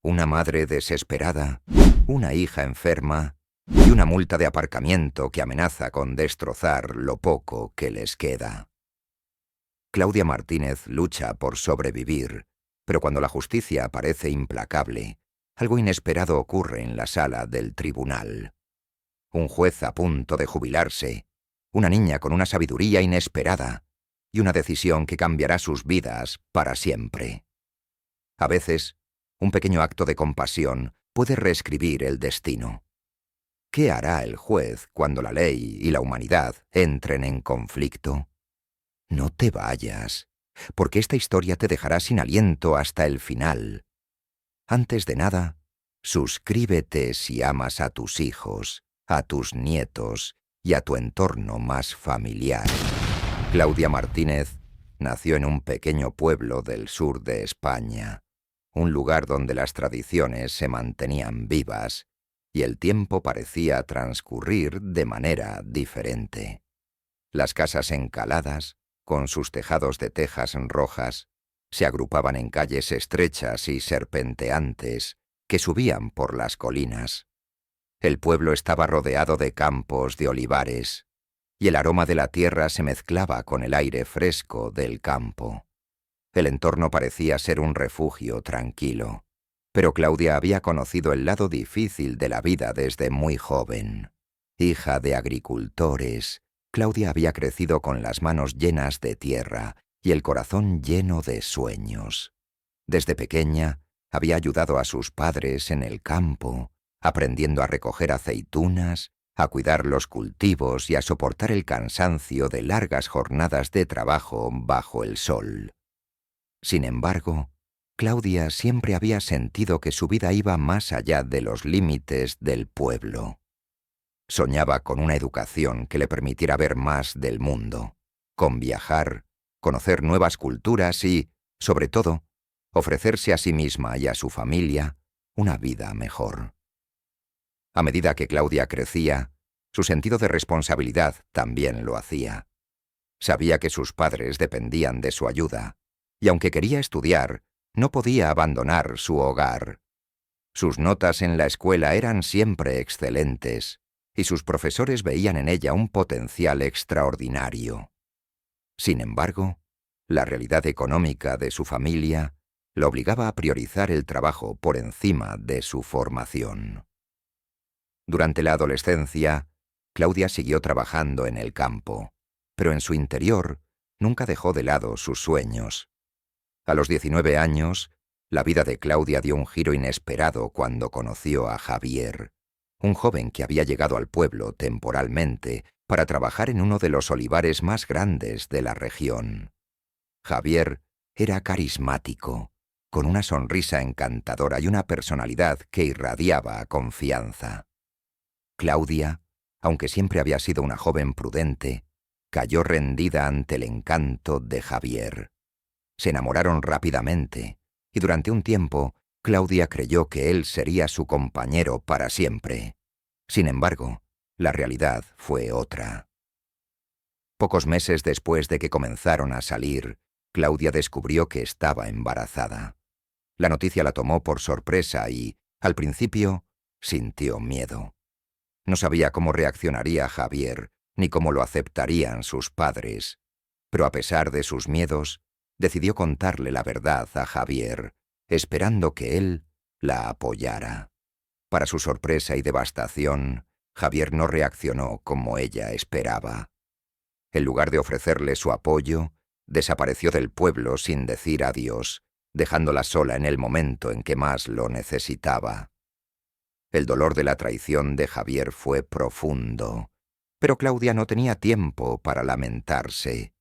una madre desesperada, una hija enferma y una multa de aparcamiento que amenaza con destrozar lo poco que les queda. Claudia Martínez lucha por sobrevivir, pero cuando la justicia parece implacable, algo inesperado ocurre en la sala del tribunal. Un juez a punto de jubilarse, una niña con una sabiduría inesperada y una decisión que cambiará sus vidas para siempre. A veces, un pequeño acto de compasión puede reescribir el destino. ¿Qué hará el juez cuando la ley y la humanidad entren en conflicto? No te vayas, porque esta historia te dejará sin aliento hasta el final. Antes de nada, suscríbete si amas a tus hijos, a tus nietos y a tu entorno más familiar. Claudia Martínez nació en un pequeño pueblo del sur de España, un lugar donde las tradiciones se mantenían vivas y el tiempo parecía transcurrir de manera diferente. Las casas encaladas, con sus tejados de tejas rojas, se agrupaban en calles estrechas y serpenteantes que subían por las colinas. El pueblo estaba rodeado de campos de olivares, y el aroma de la tierra se mezclaba con el aire fresco del campo. El entorno parecía ser un refugio tranquilo, pero Claudia había conocido el lado difícil de la vida desde muy joven. Hija de agricultores, Claudia había crecido con las manos llenas de tierra y el corazón lleno de sueños. Desde pequeña había ayudado a sus padres en el campo, aprendiendo a recoger aceitunas, a cuidar los cultivos y a soportar el cansancio de largas jornadas de trabajo bajo el sol. Sin embargo, Claudia siempre había sentido que su vida iba más allá de los límites del pueblo. Soñaba con una educación que le permitiera ver más del mundo, con viajar, conocer nuevas culturas y, sobre todo, ofrecerse a sí misma y a su familia una vida mejor. A medida que Claudia crecía, su sentido de responsabilidad también lo hacía. Sabía que sus padres dependían de su ayuda, y aunque quería estudiar, no podía abandonar su hogar. Sus notas en la escuela eran siempre excelentes, y sus profesores veían en ella un potencial extraordinario. Sin embargo, la realidad económica de su familia la obligaba a priorizar el trabajo por encima de su formación. Durante la adolescencia, Claudia siguió trabajando en el campo, pero en su interior nunca dejó de lado sus sueños. A los 19 años, la vida de Claudia dio un giro inesperado cuando conoció a Javier, un joven que había llegado al pueblo temporalmente para trabajar en uno de los olivares más grandes de la región. Javier era carismático, con una sonrisa encantadora y una personalidad que irradiaba confianza. Claudia, aunque siempre había sido una joven prudente, cayó rendida ante el encanto de Javier. Se enamoraron rápidamente, y durante un tiempo Claudia creyó que él sería su compañero para siempre. Sin embargo, la realidad fue otra. Pocos meses después de que comenzaron a salir, Claudia descubrió que estaba embarazada. La noticia la tomó por sorpresa y, al principio, sintió miedo. No sabía cómo reaccionaría Javier, ni cómo lo aceptarían sus padres, pero a pesar de sus miedos, decidió contarle la verdad a Javier, esperando que él la apoyara. Para su sorpresa y devastación, Javier no reaccionó como ella esperaba. En lugar de ofrecerle su apoyo, desapareció del pueblo sin decir adiós, dejándola sola en el momento en que más lo necesitaba. El dolor de la traición de Javier fue profundo, pero Claudia no tenía tiempo para lamentarse.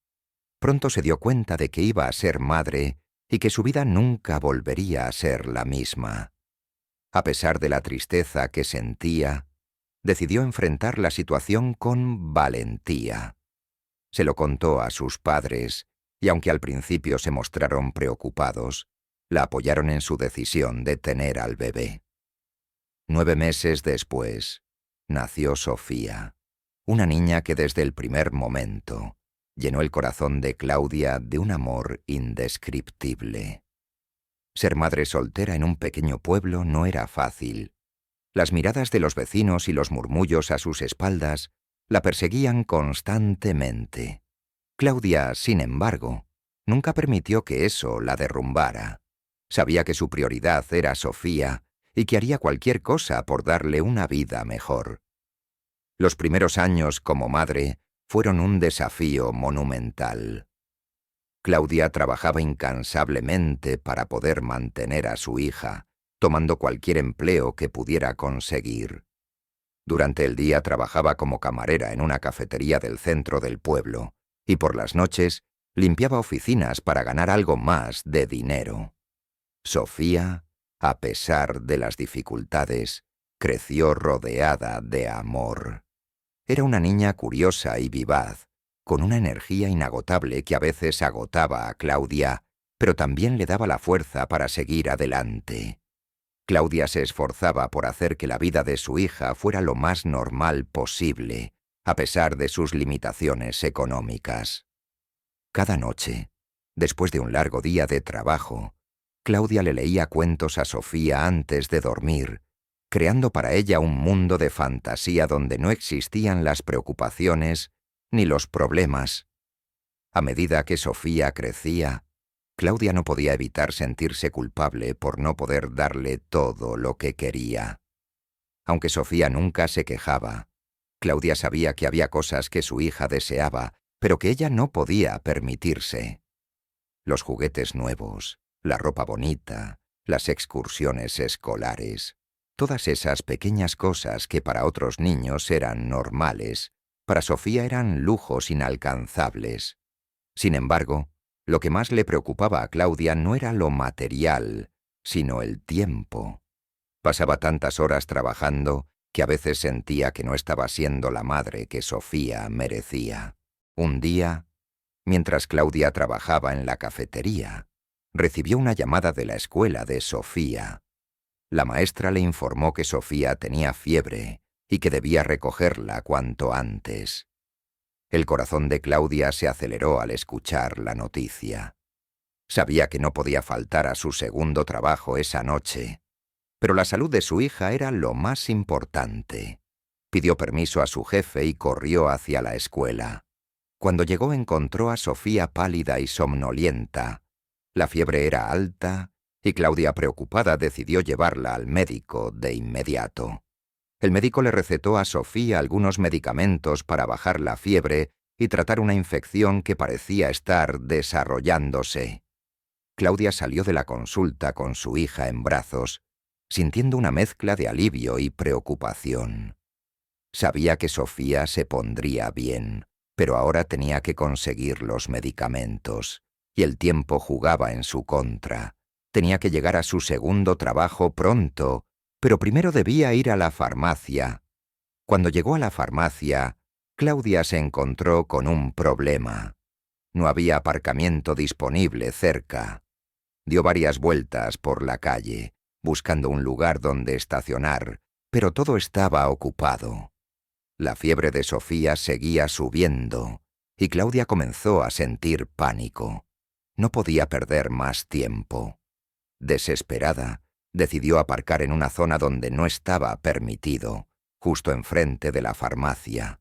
Pronto se dio cuenta de que iba a ser madre y que su vida nunca volvería a ser la misma. A pesar de la tristeza que sentía, decidió enfrentar la situación con valentía. Se lo contó a sus padres, y aunque al principio se mostraron preocupados, la apoyaron en su decisión de tener al bebé. 9 meses después, nació Sofía, una niña que desde el primer momento llenó el corazón de Claudia de un amor indescriptible. Ser madre soltera en un pequeño pueblo no era fácil. Las miradas de los vecinos y los murmullos a sus espaldas la perseguían constantemente. Claudia, sin embargo, nunca permitió que eso la derrumbara. Sabía que su prioridad era Sofía y que haría cualquier cosa por darle una vida mejor. Los primeros años como madre fueron un desafío monumental. Claudia trabajaba incansablemente para poder mantener a su hija, tomando cualquier empleo que pudiera conseguir. Durante el día trabajaba como camarera en una cafetería del centro del pueblo y por las noches limpiaba oficinas para ganar algo más de dinero. Sofía, a pesar de las dificultades, creció rodeada de amor. Era una niña curiosa y vivaz, con una energía inagotable que a veces agotaba a Claudia, pero también le daba la fuerza para seguir adelante. Claudia se esforzaba por hacer que la vida de su hija fuera lo más normal posible, a pesar de sus limitaciones económicas. Cada noche, después de un largo día de trabajo, Claudia le leía cuentos a Sofía antes de dormir, creando para ella un mundo de fantasía donde no existían las preocupaciones ni los problemas. A medida que Sofía crecía, Claudia no podía evitar sentirse culpable por no poder darle todo lo que quería. Aunque Sofía nunca se quejaba, Claudia sabía que había cosas que su hija deseaba, pero que ella no podía permitirse. Los juguetes nuevos, la ropa bonita, las excursiones escolares, todas esas pequeñas cosas que para otros niños eran normales, para Sofía eran lujos inalcanzables. Sin embargo, lo que más le preocupaba a Claudia no era lo material, sino el tiempo. Pasaba tantas horas trabajando que a veces sentía que no estaba siendo la madre que Sofía merecía. Un día, mientras Claudia trabajaba en la cafetería, recibió una llamada de la escuela de Sofía. La maestra le informó que Sofía tenía fiebre y que debía recogerla cuanto antes. El corazón de Claudia se aceleró al escuchar la noticia. Sabía que no podía faltar a su segundo trabajo esa noche, pero la salud de su hija era lo más importante. Pidió permiso a su jefe y corrió hacia la escuela. Cuando llegó encontró a Sofía pálida y somnolienta. La fiebre era alta y Claudia, preocupada, decidió llevarla al médico de inmediato. El médico le recetó a Sofía algunos medicamentos para bajar la fiebre y tratar una infección que parecía estar desarrollándose. Claudia salió de la consulta con su hija en brazos, sintiendo una mezcla de alivio y preocupación. Sabía que Sofía se pondría bien, pero ahora tenía que conseguir los medicamentos, y el tiempo jugaba en su contra. Tenía que llegar a su segundo trabajo pronto, pero primero debía ir a la farmacia. Cuando llegó a la farmacia, Claudia se encontró con un problema. No había aparcamiento disponible cerca. Dio varias vueltas por la calle, buscando un lugar donde estacionar, pero todo estaba ocupado. La fiebre de Sofía seguía subiendo, y Claudia comenzó a sentir pánico. No podía perder más tiempo. Desesperada, decidió aparcar en una zona donde no estaba permitido, justo enfrente de la farmacia.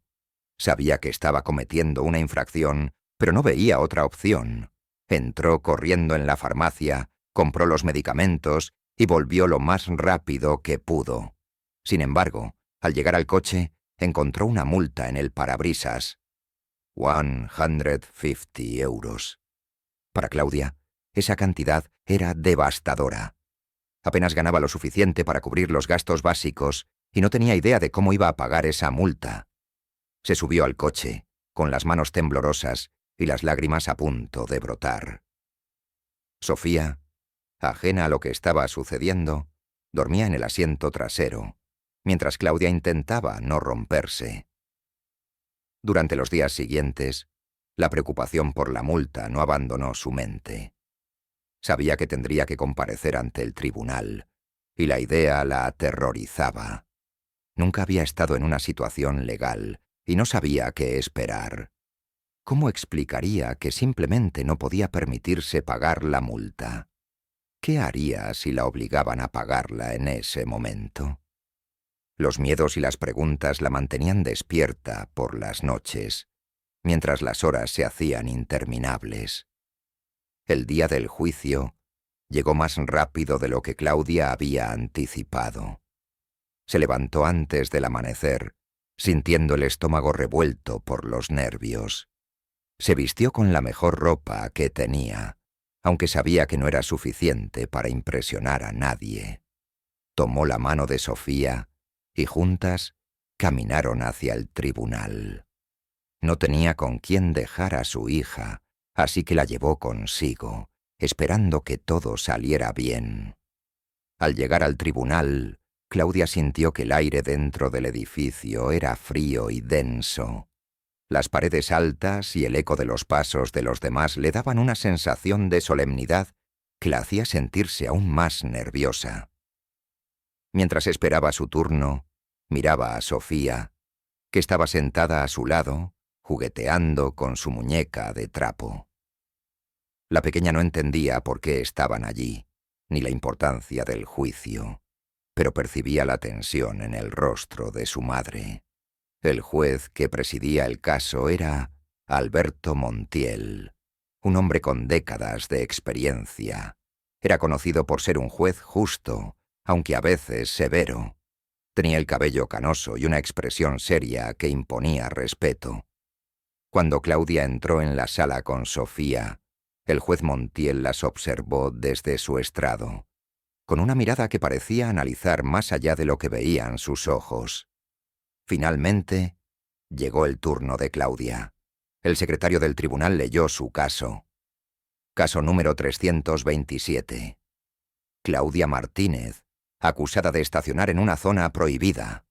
Sabía que estaba cometiendo una infracción, pero no veía otra opción. Entró corriendo en la farmacia, compró los medicamentos y volvió lo más rápido que pudo. Sin embargo, al llegar al coche, encontró una multa en el parabrisas. 150 euros. Para Claudia, esa cantidad era devastadora. Apenas ganaba lo suficiente para cubrir los gastos básicos y no tenía idea de cómo iba a pagar esa multa. Se subió al coche, con las manos temblorosas y las lágrimas a punto de brotar. Sofía, ajena a lo que estaba sucediendo, dormía en el asiento trasero, mientras Claudia intentaba no romperse. Durante los días siguientes, la preocupación por la multa no abandonó su mente. Sabía que tendría que comparecer ante el tribunal, y la idea la aterrorizaba. Nunca había estado en una situación legal, y no sabía qué esperar. ¿Cómo explicaría que simplemente no podía permitirse pagar la multa? ¿Qué haría si la obligaban a pagarla en ese momento? Los miedos y las preguntas la mantenían despierta por las noches, mientras las horas se hacían interminables. El día del juicio llegó más rápido de lo que Claudia había anticipado. Se levantó antes del amanecer, sintiendo el estómago revuelto por los nervios. Se vistió con la mejor ropa que tenía, aunque sabía que no era suficiente para impresionar a nadie. Tomó la mano de Sofía y juntas caminaron hacia el tribunal. No tenía con quién dejar a su hija, así que la llevó consigo, esperando que todo saliera bien. Al llegar al tribunal, Claudia sintió que el aire dentro del edificio era frío y denso. Las paredes altas y el eco de los pasos de los demás le daban una sensación de solemnidad que la hacía sentirse aún más nerviosa. Mientras esperaba su turno, miraba a Sofía, que estaba sentada a su lado, jugueteando con su muñeca de trapo. La pequeña no entendía por qué estaban allí, ni la importancia del juicio, pero percibía la tensión en el rostro de su madre. El juez que presidía el caso era Alberto Montiel, un hombre con décadas de experiencia. Era conocido por ser un juez justo, aunque a veces severo. Tenía el cabello canoso y una expresión seria que imponía respeto. Cuando Claudia entró en la sala con Sofía, el juez Montiel las observó desde su estrado, con una mirada que parecía analizar más allá de lo que veían sus ojos. Finalmente, llegó el turno de Claudia. El secretario del tribunal leyó su caso. Caso número 327. Claudia Martínez, acusada de estacionar en una zona prohibida.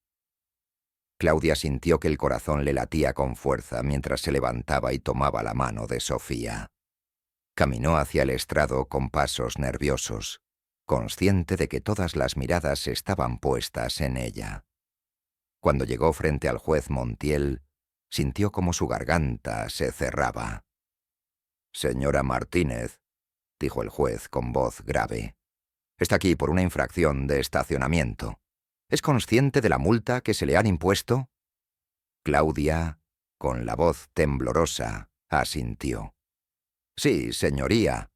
Claudia sintió que el corazón le latía con fuerza mientras se levantaba y tomaba la mano de Sofía. Caminó hacia el estrado con pasos nerviosos, consciente de que todas las miradas estaban puestas en ella. Cuando llegó frente al juez Montiel, sintió como su garganta se cerraba. «Señora Martínez», dijo el juez con voz grave, «está aquí por una infracción de estacionamiento. ¿Es consciente de la multa que se le han impuesto?» Claudia, con la voz temblorosa, asintió. «Sí, señoría.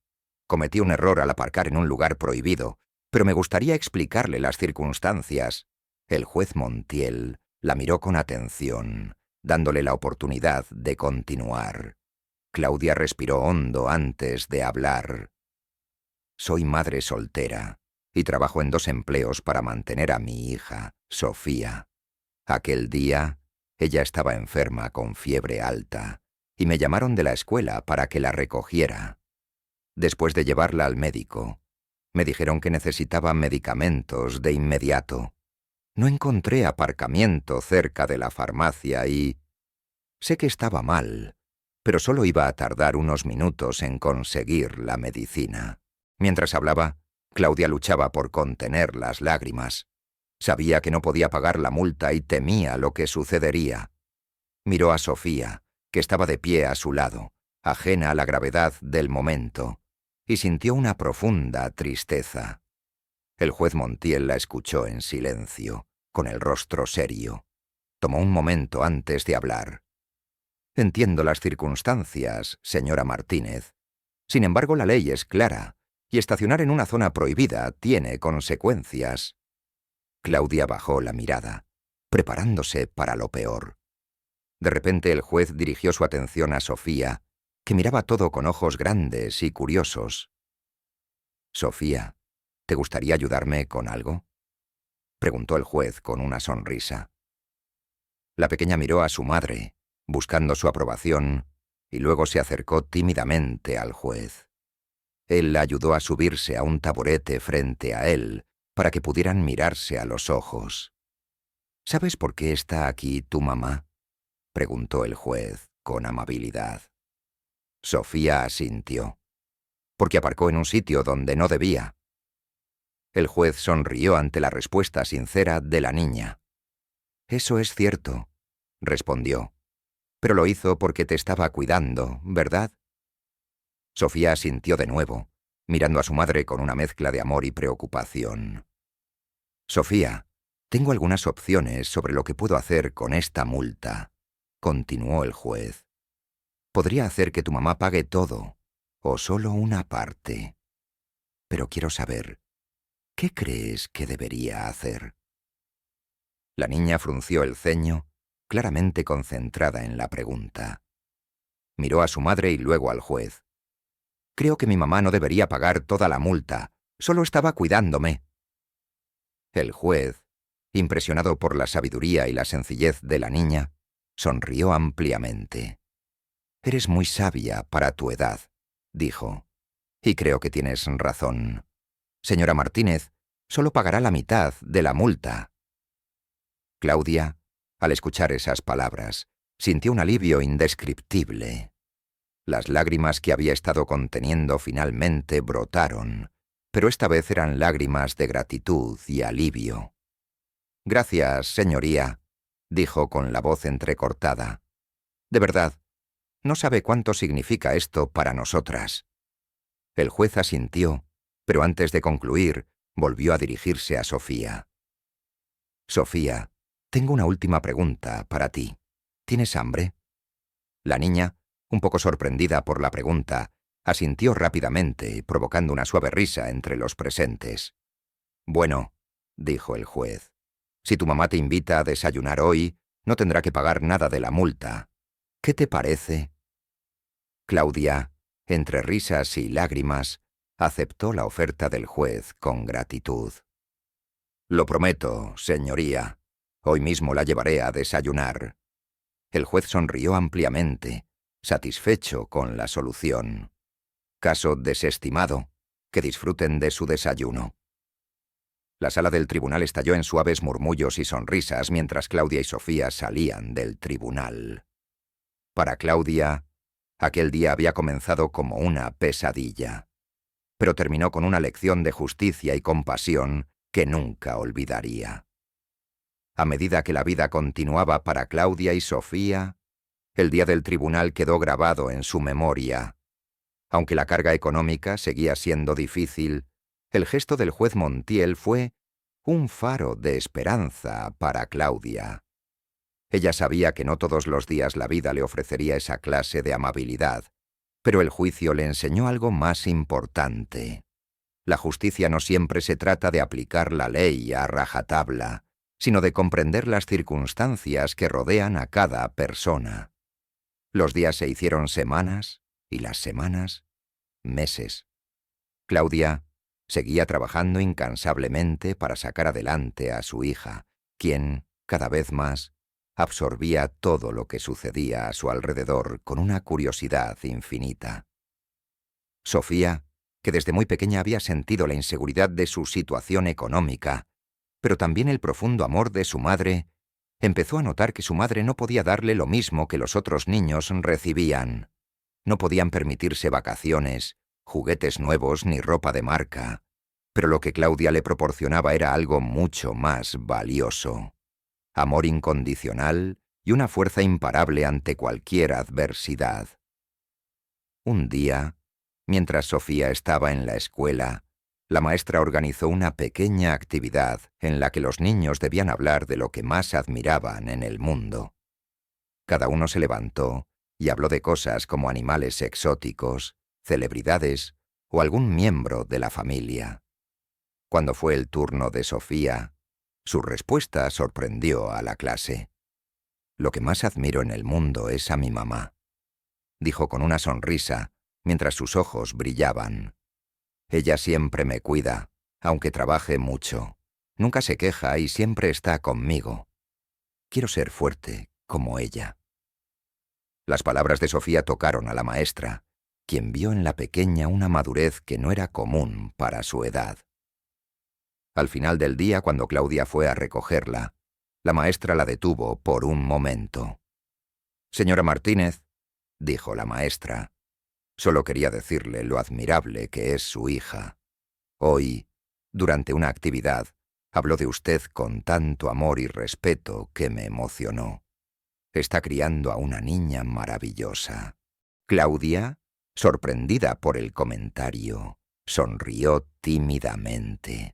Cometí un error al aparcar en un lugar prohibido, pero me gustaría explicarle las circunstancias». El juez Montiel la miró con atención, dándole la oportunidad de continuar. Claudia respiró hondo antes de hablar. «Soy madre soltera y trabajo en 2 empleos para mantener a mi hija, Sofía. Aquel día, ella estaba enferma con fiebre alta y me llamaron de la escuela para que la recogiera. Después de llevarla al médico, me dijeron que necesitaba medicamentos de inmediato. No encontré aparcamiento cerca de la farmacia y... Sé que estaba mal, pero solo iba a tardar unos minutos en conseguir la medicina». Mientras hablaba, Claudia luchaba por contener las lágrimas. Sabía que no podía pagar la multa y temía lo que sucedería. Miró a Sofía, que estaba de pie a su lado, ajena a la gravedad del momento, y sintió una profunda tristeza. El juez Montiel la escuchó en silencio, con el rostro serio. Tomó un momento antes de hablar. «Entiendo las circunstancias, señora Martínez. Sin embargo, la ley es clara, y estacionar en una zona prohibida tiene consecuencias». Claudia bajó la mirada, preparándose para lo peor. De repente el juez dirigió su atención a Sofía, que miraba todo con ojos grandes y curiosos. «Sofía, ¿te gustaría ayudarme con algo?», preguntó el juez con una sonrisa. La pequeña miró a su madre, buscando su aprobación, y luego se acercó tímidamente al juez. Él la ayudó a subirse a un taburete frente a él, para que pudieran mirarse a los ojos. «¿Sabes por qué está aquí tu mamá?», preguntó el juez con amabilidad. Sofía asintió. «Porque aparcó en un sitio donde no debía». El juez sonrió ante la respuesta sincera de la niña. «Eso es cierto», respondió. «Pero lo hizo porque te estaba cuidando, ¿verdad?». Sofía asintió de nuevo, mirando a su madre con una mezcla de amor y preocupación. «Sofía, tengo algunas opciones sobre lo que puedo hacer con esta multa», continuó el juez. «Podría hacer que tu mamá pague todo, o solo una parte. Pero quiero saber, ¿qué crees que debería hacer?». La niña frunció el ceño, claramente concentrada en la pregunta. Miró a su madre y luego al juez. «Creo que mi mamá no debería pagar toda la multa, solo estaba cuidándome». El juez, impresionado por la sabiduría y la sencillez de la niña, sonrió ampliamente. «Eres muy sabia para tu edad», dijo, «y creo que tienes razón. Señora Martínez, solo pagará la mitad de la multa». Claudia, al escuchar esas palabras, sintió un alivio indescriptible. Las lágrimas que había estado conteniendo finalmente brotaron, pero esta vez eran lágrimas de gratitud y alivio. «Gracias, señoría», dijo con la voz entrecortada. «De verdad, no sabe cuánto significa esto para nosotras». El juez asintió, pero antes de concluir, volvió a dirigirse a Sofía. «Sofía, tengo una última pregunta para ti. ¿Tienes hambre?». La niña, un poco sorprendida por la pregunta, asintió rápidamente, provocando una suave risa entre los presentes. «Bueno», dijo el juez, «si tu mamá te invita a desayunar hoy, no tendrá que pagar nada de la multa. ¿Qué te parece?». Claudia, entre risas y lágrimas, aceptó la oferta del juez con gratitud. «Lo prometo, señoría. Hoy mismo la llevaré a desayunar». El juez sonrió ampliamente, satisfecho con la solución. «Caso desestimado. Que disfruten de su desayuno». La sala del tribunal estalló en suaves murmullos y sonrisas mientras Claudia y Sofía salían del tribunal. Para Claudia, aquel día había comenzado como una pesadilla, pero terminó con una lección de justicia y compasión que nunca olvidaría. A medida que la vida continuaba para Claudia y Sofía, el día del tribunal quedó grabado en su memoria. Aunque la carga económica seguía siendo difícil, el gesto del juez Montiel fue un faro de esperanza para Claudia. Ella sabía que no todos los días la vida le ofrecería esa clase de amabilidad, pero el juicio le enseñó algo más importante. La justicia no siempre se trata de aplicar la ley a rajatabla, sino de comprender las circunstancias que rodean a cada persona. Los días se hicieron semanas y las semanas meses. Claudia seguía trabajando incansablemente para sacar adelante a su hija, quien, cada vez más, absorbía todo lo que sucedía a su alrededor con una curiosidad infinita. Sofía, que desde muy pequeña había sentido la inseguridad de su situación económica, pero también el profundo amor de su madre, empezó a notar que su madre no podía darle lo mismo que los otros niños recibían. No podían permitirse vacaciones, juguetes nuevos ni ropa de marca, pero lo que Claudia le proporcionaba era algo mucho más valioso: amor incondicional y una fuerza imparable ante cualquier adversidad. Un día, mientras Sofía estaba en la escuela, la maestra organizó una pequeña actividad en la que los niños debían hablar de lo que más admiraban en el mundo. Cada uno se levantó y habló de cosas como animales exóticos, celebridades o algún miembro de la familia. Cuando fue el turno de Sofía, su respuesta sorprendió a la clase. «Lo que más admiro en el mundo es a mi mamá», dijo con una sonrisa mientras sus ojos brillaban. «Ella siempre me cuida, aunque trabaje mucho. Nunca se queja y siempre está conmigo. Quiero ser fuerte como ella». Las palabras de Sofía tocaron a la maestra, quien vio en la pequeña una madurez que no era común para su edad. Al final del día, cuando Claudia fue a recogerla, la maestra la detuvo por un momento. «Señora Martínez», dijo la maestra, «solo quería decirle lo admirable que es su hija. Hoy, durante una actividad, habló de usted con tanto amor y respeto que me emocionó. Está criando a una niña maravillosa». Claudia, sorprendida por el comentario, Sonrió tímidamente.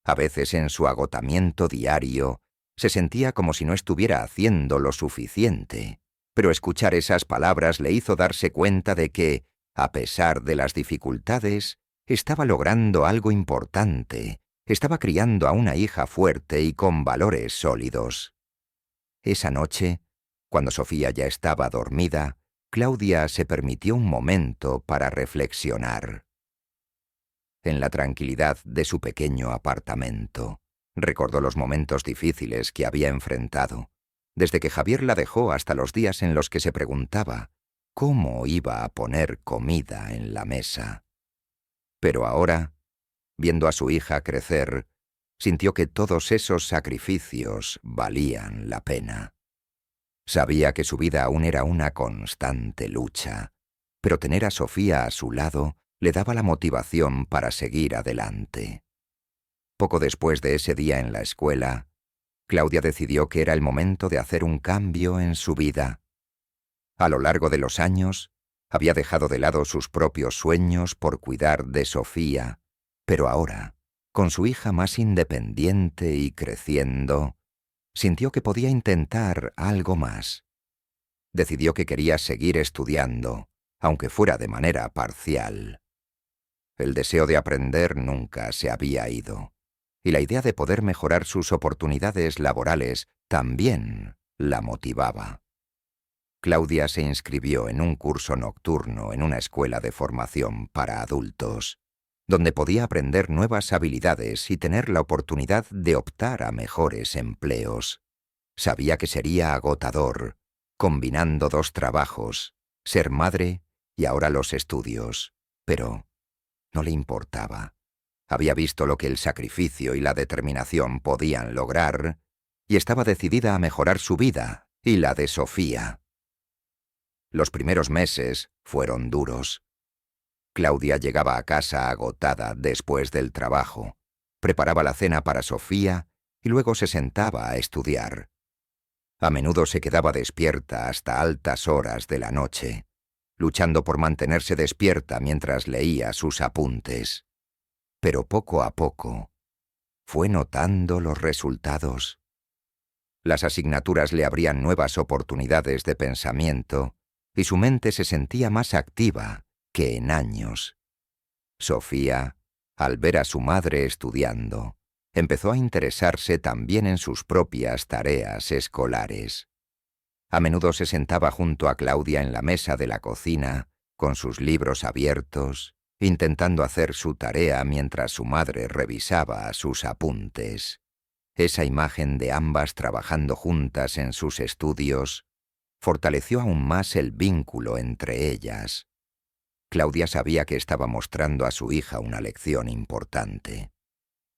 A veces en su agotamiento diario se sentía como si no estuviera haciendo lo suficiente, pero escuchar esas palabras le hizo darse cuenta de que, a pesar de las dificultades, estaba logrando algo importante, estaba criando a una hija fuerte y con valores sólidos. Esa noche, cuando Sofía ya estaba dormida, Claudia se permitió un momento para reflexionar. En la tranquilidad de su pequeño apartamento, recordó los momentos difíciles que había enfrentado, desde que Javier la dejó hasta los días en los que se preguntaba cómo iba a poner comida en la mesa. Pero ahora, viendo a su hija crecer, sintió que todos esos sacrificios valían la pena. Sabía que su vida aún era una constante lucha, pero tener a Sofía a su lado le daba la motivación para seguir adelante. Poco después de ese día en la escuela, Claudia decidió que era el momento de hacer un cambio en su vida. A lo largo de los años, había dejado de lado sus propios sueños por cuidar de Sofía, pero ahora, con su hija más independiente y creciendo, sintió que podía intentar algo más. Decidió que quería seguir estudiando, aunque fuera de manera parcial. El deseo de aprender nunca se había ido, y la idea de poder mejorar sus oportunidades laborales también la motivaba. Claudia se inscribió en un curso nocturno en una escuela de formación para adultos, donde podía aprender nuevas habilidades y tener la oportunidad de optar a mejores empleos. Sabía que sería agotador, combinando dos trabajos, ser madre y ahora los estudios, pero no le importaba. Había visto lo que el sacrificio y la determinación podían lograr y estaba decidida a mejorar su vida y la de Sofía. Los primeros meses fueron duros. Claudia llegaba a casa agotada después del trabajo, preparaba la cena para Sofía y luego se sentaba a estudiar. A menudo se quedaba despierta hasta altas horas de la noche, luchando por mantenerse despierta mientras leía sus apuntes. Pero poco a poco fue notando los resultados. Las asignaturas le abrían nuevas oportunidades de pensamiento y su mente se sentía más activa que en años. Sofía, al ver a su madre estudiando, empezó a interesarse también en sus propias tareas escolares. A menudo se sentaba junto a Claudia en la mesa de la cocina, con sus libros abiertos, intentando hacer su tarea mientras su madre revisaba sus apuntes. Esa imagen de ambas trabajando juntas en sus estudios fortaleció aún más el vínculo entre ellas. Claudia sabía que estaba mostrando a su hija una lección importante.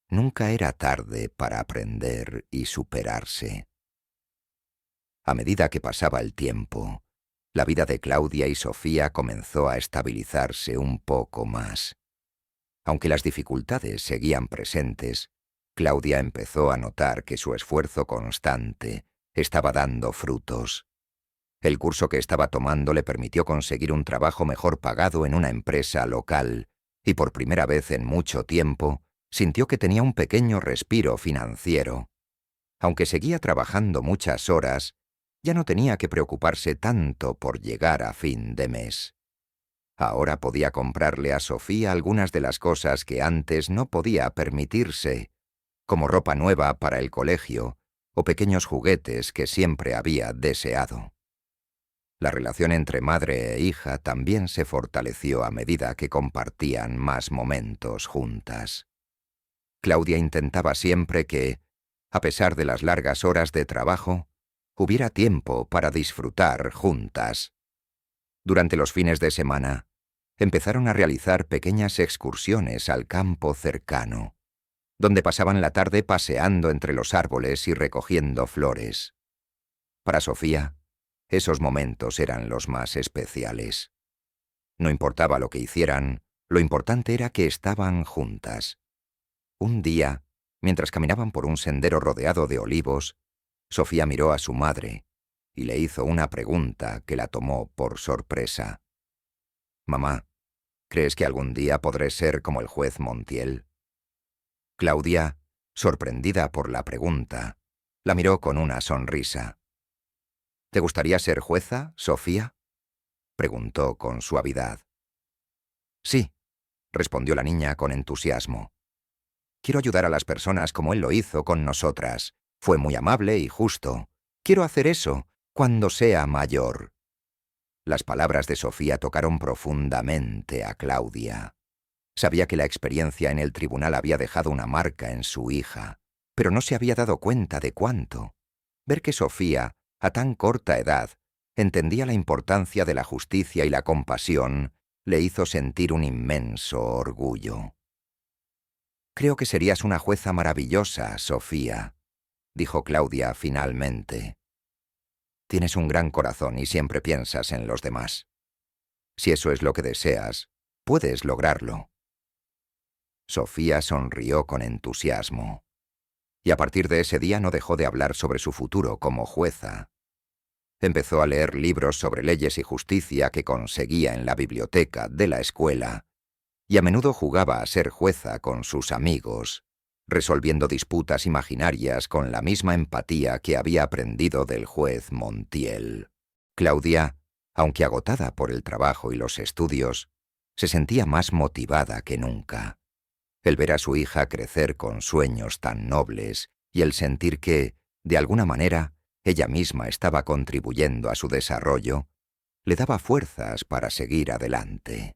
Nunca era tarde para aprender y superarse. A medida que pasaba el tiempo, la vida de Claudia y Sofía comenzó a estabilizarse un poco más. Aunque las dificultades seguían presentes, Claudia empezó a notar que su esfuerzo constante estaba dando frutos. El curso que estaba tomando le permitió conseguir un trabajo mejor pagado en una empresa local y por primera vez en mucho tiempo sintió que tenía un pequeño respiro financiero. Aunque seguía trabajando muchas horas, ya no tenía que preocuparse tanto por llegar a fin de mes. Ahora podía comprarle a Sofía algunas de las cosas que antes no podía permitirse, como ropa nueva para el colegio o pequeños juguetes que siempre había deseado. La relación entre madre e hija también se fortaleció a medida que compartían más momentos juntas. Claudia intentaba siempre que, a pesar de las largas horas de trabajo, hubiera tiempo para disfrutar juntas. Durante los fines de semana, empezaron a realizar pequeñas excursiones al campo cercano, donde pasaban la tarde paseando entre los árboles y recogiendo flores. Para Sofía, esos momentos eran los más especiales. No importaba lo que hicieran, lo importante era que estaban juntas. Un día, mientras caminaban por un sendero rodeado de olivos, Sofía miró a su madre y le hizo una pregunta que la tomó por sorpresa. «Mamá, ¿Crees que algún día podré ser como el juez Montiel? Claudia, sorprendida por la pregunta, la miró con una sonrisa. ¿Te gustaría ser jueza, Sofía?, preguntó con suavidad. Sí, respondió la niña con entusiasmo. Quiero ayudar a las personas como él lo hizo con nosotras. Fue muy amable y justo. Quiero hacer eso cuando sea mayor. Las palabras de Sofía tocaron profundamente a Claudia. Sabía que la experiencia en el tribunal había dejado una marca en su hija, pero no se había dado cuenta de cuánto. Ver que Sofía, a tan corta edad, entendía la importancia de la justicia y la compasión, le hizo sentir un inmenso orgullo. «Creo que serías una jueza maravillosa, Sofía», dijo Claudia finalmente. «Tienes un gran corazón y siempre piensas en los demás. Si eso es lo que deseas, puedes lograrlo». Sofía sonrió con entusiasmo. Y a partir de ese día no dejó de hablar sobre su futuro como jueza. Empezó a leer libros sobre leyes y justicia que conseguía en la biblioteca de la escuela, y a menudo jugaba a ser jueza con sus amigos, resolviendo disputas imaginarias con la misma empatía que había aprendido del juez Montiel. Claudia, aunque agotada por el trabajo y los estudios, se sentía más motivada que nunca. El ver a su hija crecer con sueños tan nobles y el sentir que, de alguna manera, ella misma estaba contribuyendo a su desarrollo, le daba fuerzas para seguir adelante.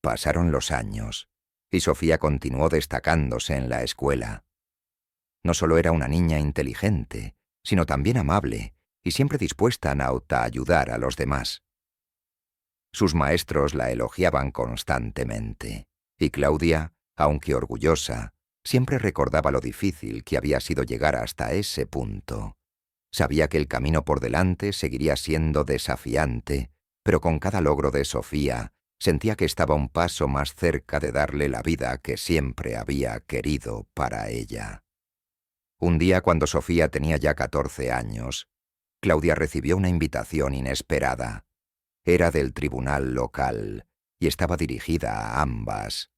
Pasaron los años, y Sofía continuó destacándose en la escuela. No solo era una niña inteligente, sino también amable y siempre dispuesta a ayudar a los demás. Sus maestros la elogiaban constantemente, y Claudia, aunque orgullosa, siempre recordaba lo difícil que había sido llegar hasta ese punto. Sabía que el camino por delante seguiría siendo desafiante, pero con cada logro de Sofía, sentía que estaba un paso más cerca de darle la vida que siempre había querido para ella. Un día, cuando Sofía tenía ya 14 años, Claudia recibió una invitación inesperada. Era del tribunal local y estaba dirigida a ambas.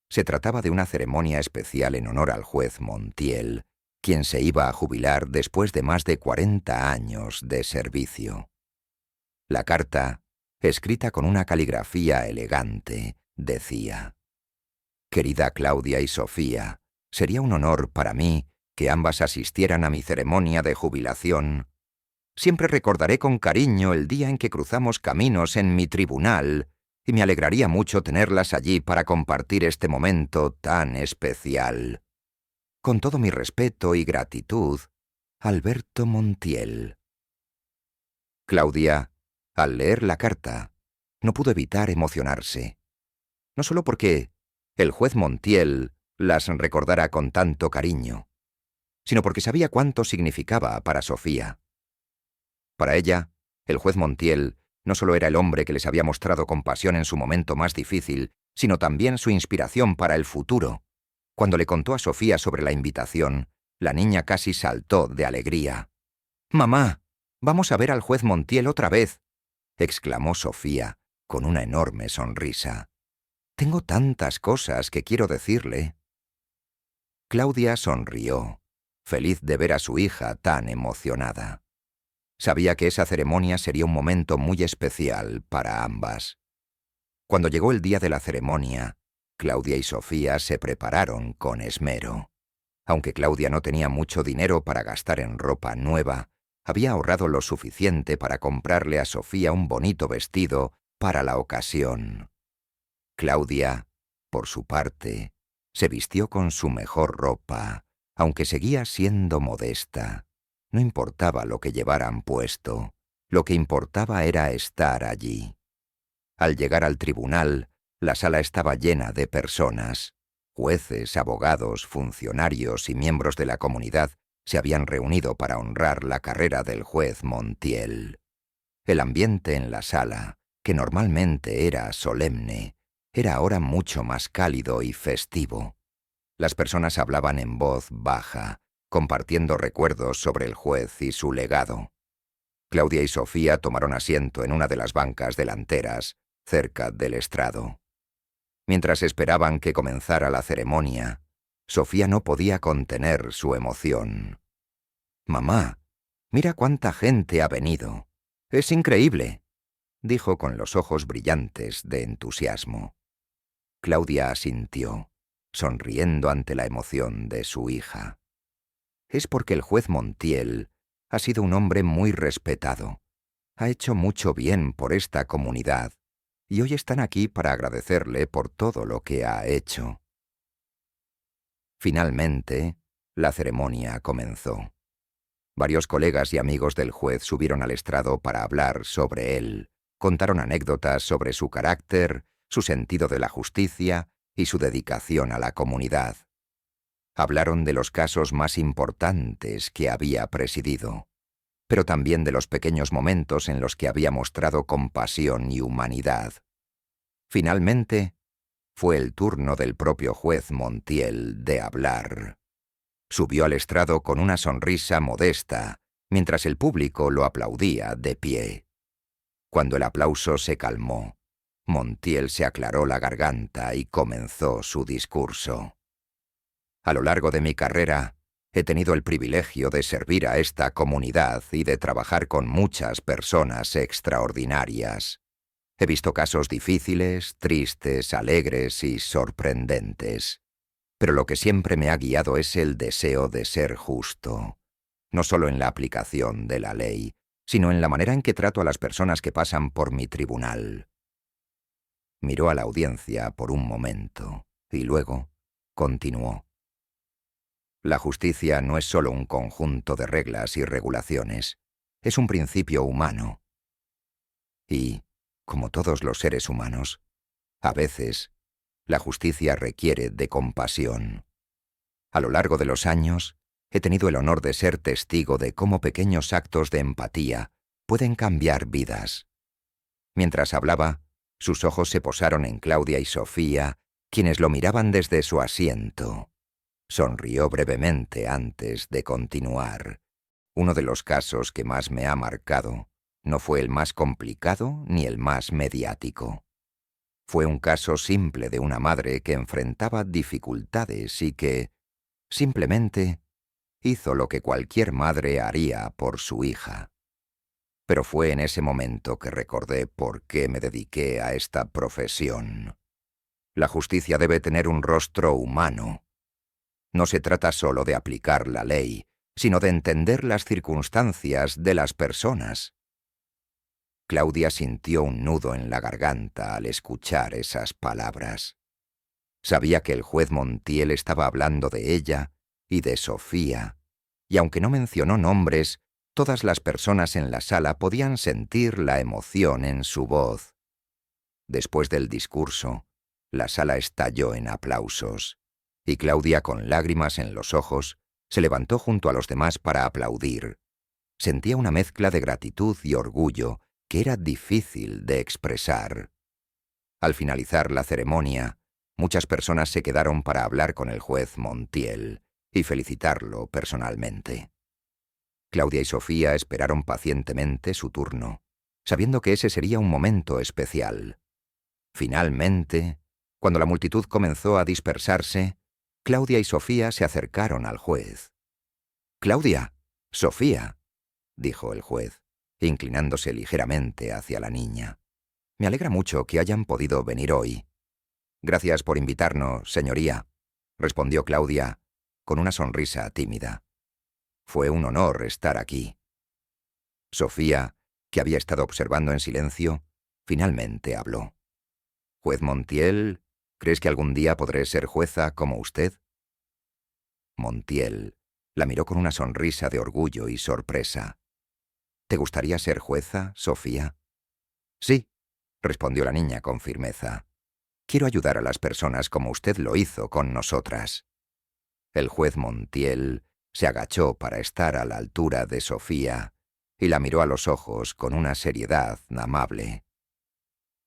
Se trataba de una ceremonia especial en honor al juez Montiel, quien se iba a jubilar después de más de 40 años de servicio. La carta, escrita con una caligrafía elegante, decía: «Querida Claudia y Sofía, sería un honor para mí que ambas asistieran a mi ceremonia de jubilación. Siempre recordaré con cariño el día en que cruzamos caminos en mi tribunal, y me alegraría mucho tenerlas allí para compartir este momento tan especial. Con todo mi respeto y gratitud, Alberto Montiel». Claudia, al leer la carta, no pudo evitar emocionarse. No solo porque el juez Montiel las recordara con tanto cariño, sino porque sabía cuánto significaba para Sofía. Para ella, el juez Montiel no solo era el hombre que les había mostrado compasión en su momento más difícil, sino también su inspiración para el futuro. Cuando le contó a Sofía sobre la invitación, la niña casi saltó de alegría. «Mamá, vamos a ver al juez Montiel otra vez», exclamó Sofía con una enorme sonrisa. «Tengo tantas cosas que quiero decirle». Claudia sonrió, feliz de ver a su hija tan emocionada. Sabía que esa ceremonia sería un momento muy especial para ambas. Cuando llegó el día de la ceremonia, Claudia y Sofía se prepararon con esmero. Aunque Claudia no tenía mucho dinero para gastar en ropa nueva, había ahorrado lo suficiente para comprarle a Sofía un bonito vestido para la ocasión. Claudia, por su parte, se vistió con su mejor ropa, aunque seguía siendo modesta. No importaba lo que llevaran puesto, lo que importaba era estar allí. Al llegar al tribunal, la sala estaba llena de personas. Jueces, abogados, funcionarios y miembros de la comunidad se habían reunido para honrar la carrera del juez Montiel. El ambiente en la sala, que normalmente era solemne, era ahora mucho más cálido y festivo. Las personas hablaban en voz baja, compartiendo recuerdos sobre el juez y su legado. Claudia y Sofía tomaron asiento en una de las bancas delanteras, cerca del estrado. Mientras esperaban que comenzara la ceremonia, Sofía no podía contener su emoción. «Mamá, mira cuánta gente ha venido. Es increíble», dijo con los ojos brillantes de entusiasmo. Claudia asintió, sonriendo ante la emoción de su hija. Es porque el juez Montiel ha sido un hombre muy respetado. Ha hecho mucho bien por esta comunidad y hoy están aquí para agradecerle por todo lo que ha hecho. Finalmente, la ceremonia comenzó. Varios colegas y amigos del juez subieron al estrado para hablar sobre él. Contaron anécdotas sobre su carácter, su sentido de la justicia y su dedicación a la comunidad. Hablaron de los casos más importantes que había presidido, pero también de los pequeños momentos en los que había mostrado compasión y humanidad. Finalmente, fue el turno del propio juez Montiel de hablar. Subió al estrado con una sonrisa modesta, mientras el público lo aplaudía de pie. Cuando el aplauso se calmó, Montiel se aclaró la garganta y comenzó su discurso. A lo largo de mi carrera, he tenido el privilegio de servir a esta comunidad y de trabajar con muchas personas extraordinarias. He visto casos difíciles, tristes, alegres y sorprendentes. Pero lo que siempre me ha guiado es el deseo de ser justo, no solo en la aplicación de la ley, sino en la manera en que trato a las personas que pasan por mi tribunal. Miró a la audiencia por un momento y luego continuó. La justicia no es solo un conjunto de reglas y regulaciones, es un principio humano. Y, como todos los seres humanos, a veces, la justicia requiere de compasión. A lo largo de los años, he tenido el honor de ser testigo de cómo pequeños actos de empatía pueden cambiar vidas. Mientras hablaba, sus ojos se posaron en Claudia y Sofía, quienes lo miraban desde su asiento. Sonrió brevemente antes de continuar. Uno de los casos que más me ha marcado no fue el más complicado ni el más mediático. Fue un caso simple de una madre que enfrentaba dificultades y que, simplemente, hizo lo que cualquier madre haría por su hija. Pero fue en ese momento que recordé por qué me dediqué a esta profesión. La justicia debe tener un rostro humano. No se trata solo de aplicar la ley, sino de entender las circunstancias de las personas. Claudia sintió un nudo en la garganta al escuchar esas palabras. Sabía que el juez Montiel estaba hablando de ella y de Sofía, y aunque no mencionó nombres, todas las personas en la sala podían sentir la emoción en su voz. Después del discurso, la sala estalló en aplausos, y Claudia, con lágrimas en los ojos, se levantó junto a los demás para aplaudir. Sentía una mezcla de gratitud y orgullo que era difícil de expresar. Al finalizar la ceremonia, muchas personas se quedaron para hablar con el juez Montiel y felicitarlo personalmente. Claudia y Sofía esperaron pacientemente su turno, sabiendo que ese sería un momento especial. Finalmente, cuando la multitud comenzó a dispersarse, Claudia y Sofía se acercaron al juez. «Claudia, Sofía», dijo el juez, inclinándose ligeramente hacia la niña. «Me alegra mucho que hayan podido venir hoy». «Gracias por invitarnos, señoría», respondió Claudia, con una sonrisa tímida. «Fue un honor estar aquí». Sofía, que había estado observando en silencio, finalmente habló. «Juez Montiel, ¿crees que algún día podré ser jueza como usted?» Montiel la miró con una sonrisa de orgullo y sorpresa. «¿Te gustaría ser jueza, Sofía?» «Sí», respondió la niña con firmeza. «Quiero ayudar a las personas como usted lo hizo con nosotras». El juez Montiel se agachó para estar a la altura de Sofía y la miró a los ojos con una seriedad amable.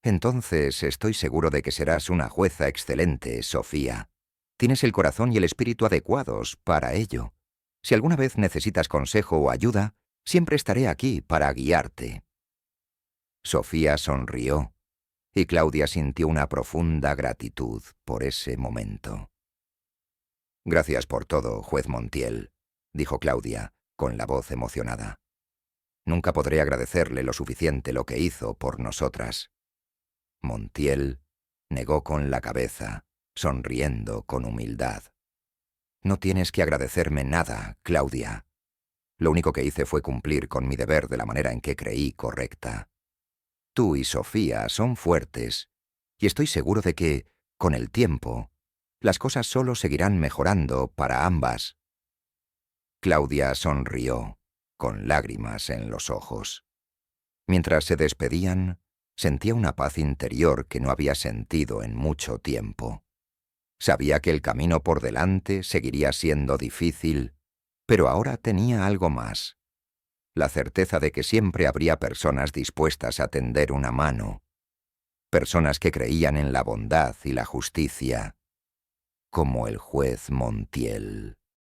«Entonces estoy seguro de que serás una jueza excelente, Sofía. Tienes el corazón y el espíritu adecuados para ello. Si alguna vez necesitas consejo o ayuda, siempre estaré aquí para guiarte». Sofía sonrió, y Claudia sintió una profunda gratitud por ese momento. «Gracias por todo, juez Montiel», dijo Claudia, con la voz emocionada. «Nunca podré agradecerle lo suficiente lo que hizo por nosotras». Montiel negó con la cabeza, sonriendo con humildad. «No tienes que agradecerme nada, Claudia. Lo único que hice fue cumplir con mi deber de la manera en que creí correcta. Tú y Sofía son fuertes, y estoy seguro de que, con el tiempo, las cosas solo seguirán mejorando para ambas». Claudia sonrió, con lágrimas en los ojos. Mientras se despedían, sentía una paz interior que no había sentido en mucho tiempo. Sabía que el camino por delante seguiría siendo difícil, pero ahora tenía algo más: la certeza de que siempre habría personas dispuestas a tender una mano, personas que creían en la bondad y la justicia, como el juez Montiel.